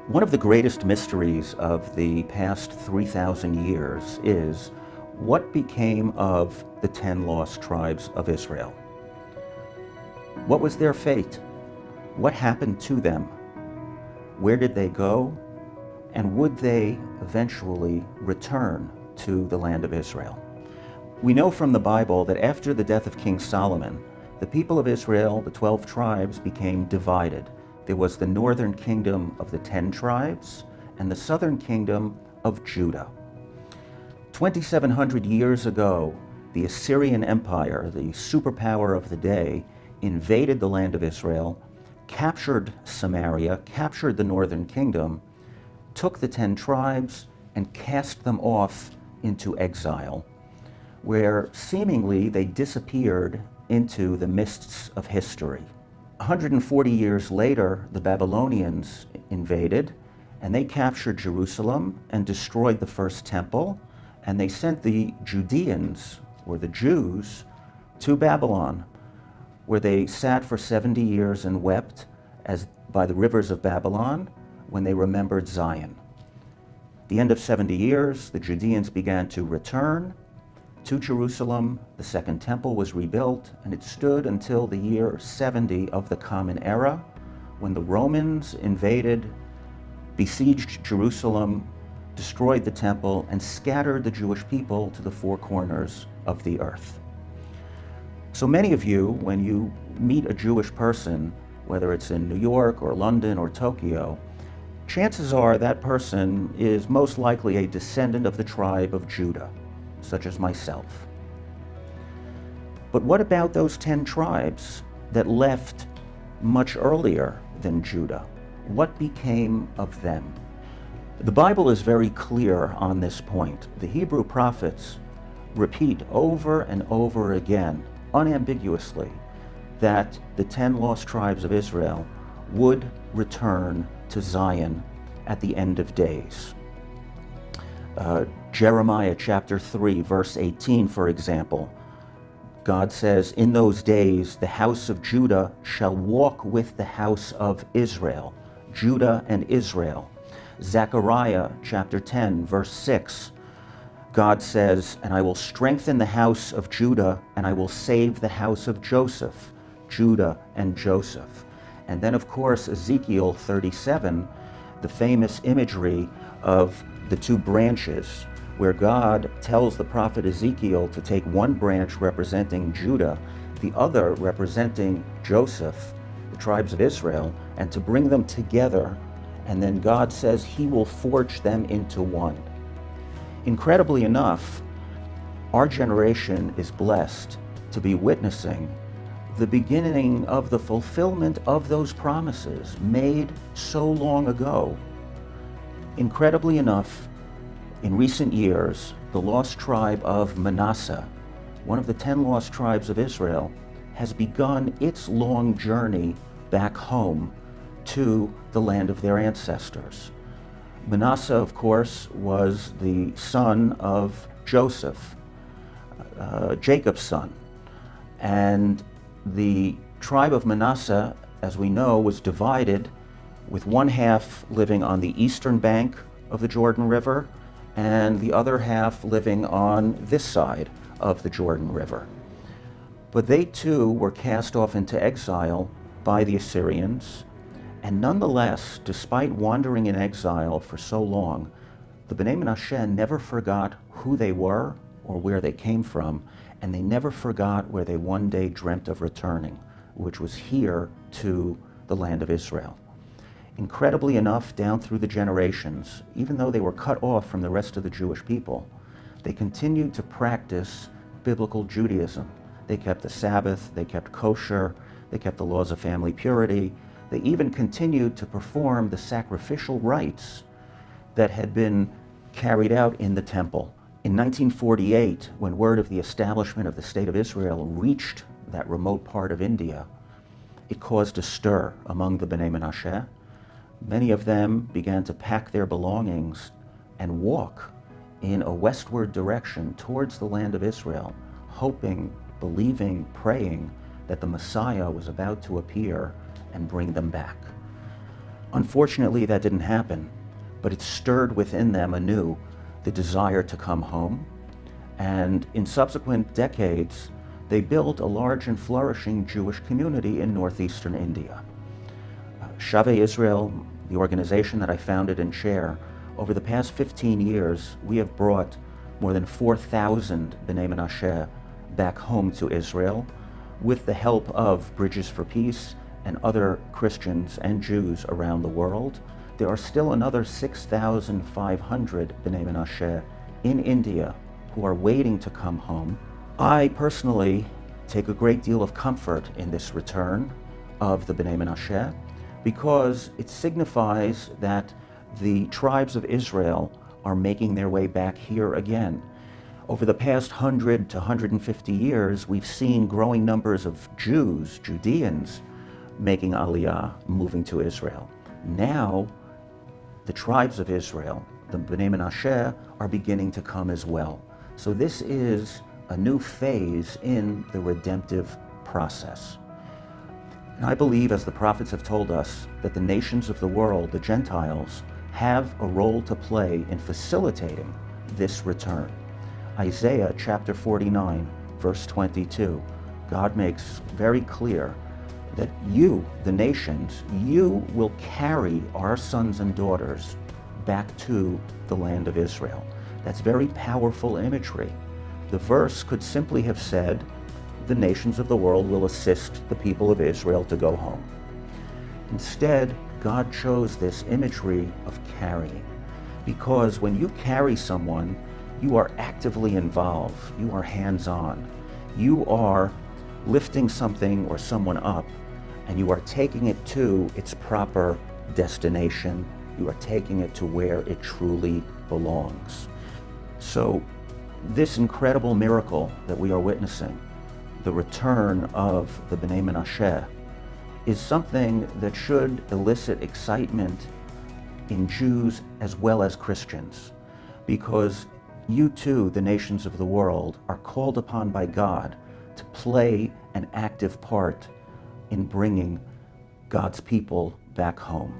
One of the greatest mysteries of the past 3,000 years is what became of the 10 lost tribes of Israel. What was their fate? What happened to them? Where did they go? And would they eventually return to the land of Israel? We know from the Bible that after the death of King Solomon, the people of Israel, the 12 tribes, became divided. There was the northern kingdom of the 10 tribes and the southern kingdom of Judah. 2,700 years ago, the Assyrian Empire, the superpower of the day, invaded the land of Israel, captured Samaria, captured the northern kingdom, took the 10 tribes and cast them off into exile, where seemingly they disappeared into the mists of history. 140 years later, the Babylonians invaded, and they captured Jerusalem and destroyed the first temple, and they sent the Judeans, or the Jews, to Babylon, where they sat for 70 years and wept as by the rivers of Babylon when they remembered Zion. At the end of 70 years, the Judeans began to return to Jerusalem. The second temple was rebuilt, and it stood until the year 70 of the Common Era, when the Romans invaded, besieged Jerusalem, destroyed the temple, and scattered the Jewish people to the four corners of the earth. So many of you, when you meet a Jewish person, whether it's in New York or London or Tokyo, chances are that person is most likely a descendant of the tribe of Judah, such as myself. But what about those 10 tribes that left much earlier than Judah? What became of them? The Bible is very clear on this point. The Hebrew prophets repeat over and over again, unambiguously, that the 10 lost tribes of Israel would return to Zion at the end of days. Jeremiah chapter 3, verse 18, for example, God says, "In those days the house of Judah shall walk with the house of Israel," Judah and Israel. Zechariah chapter 10, verse 6, God says, "And I will strengthen the house of Judah, and I will save the house of Joseph," Judah and Joseph. And then, of course, Ezekiel 37, the famous imagery of the two branches, where God tells the prophet Ezekiel to take one branch representing Judah, the other representing Joseph, the tribes of Israel, and to bring them together. And then God says he will forge them into one. Incredibly enough, our generation is blessed to be witnessing the beginning of the fulfillment of those promises made so long ago. Incredibly enough, in recent years, the lost tribe of Manasseh, one of the 10 lost tribes of Israel, has begun its long journey back home to the land of their ancestors. Manasseh, of course, was the son of Joseph, Jacob's son. And the tribe of Manasseh, as we know, was divided, with one half living on the eastern bank of the Jordan River and the other half living on this side of the Jordan River. But they too were cast off into exile by the Assyrians, and nonetheless, despite wandering in exile for so long, the Bnei Menashe never forgot who they were or where they came from, and they never forgot where they one day dreamt of returning, which was here to the land of Israel. Incredibly enough, down through the generations, even though they were cut off from the rest of the Jewish people, they continued to practice biblical Judaism. They kept the Sabbath, they kept kosher, they kept the laws of family purity. They even continued to perform the sacrificial rites that had been carried out in the temple. In 1948, when word of the establishment of the State of Israel reached that remote part of India, it caused a stir among the Bnei Menashe. Many of them began to pack their belongings and walk in a westward direction towards the land of Israel, hoping, believing, praying that the Messiah was about to appear and bring them back. Unfortunately, that didn't happen, but it stirred within them anew the desire to come home. And in subsequent decades, they built a large and flourishing Jewish community in northeastern India. Shavei Israel, the organization that I founded and chair, over the past 15 years, we have brought more than 4,000 B'nai Menashe back home to Israel with the help of Bridges for Peace and other Christians and Jews around the world. There are still another 6,500 B'nai Menashe in India who are waiting to come home. I personally take a great deal of comfort in this return of the B'nai Menashe because it signifies that the tribes of Israel are making their way back here again. Over the past 100 to 150 years, we've seen growing numbers of Jews, Judeans, making Aliyah, moving to Israel. Now, the tribes of Israel, the B'nai Menashe, are beginning to come as well. So this is a new phase in the redemptive process. And I believe, as the prophets have told us, that the nations of the world, the Gentiles, have a role to play in facilitating this return. Isaiah chapter 49, verse 22, God makes very clear that you, the nations, you will carry our sons and daughters back to the land of Israel. That's very powerful imagery. The verse could simply have said, the nations of the world will assist the people of Israel to go home. Instead, God chose this imagery of carrying, because when you carry someone, you are actively involved, you are hands-on, you are lifting something or someone up, and you are taking it to its proper destination, you are taking it to where it truly belongs. So this incredible miracle that we are witnessing, the return of the B'nai Menashe, is something that should elicit excitement in Jews as well as Christians, because you too, the nations of the world, are called upon by God to play an active part in bringing God's people back home.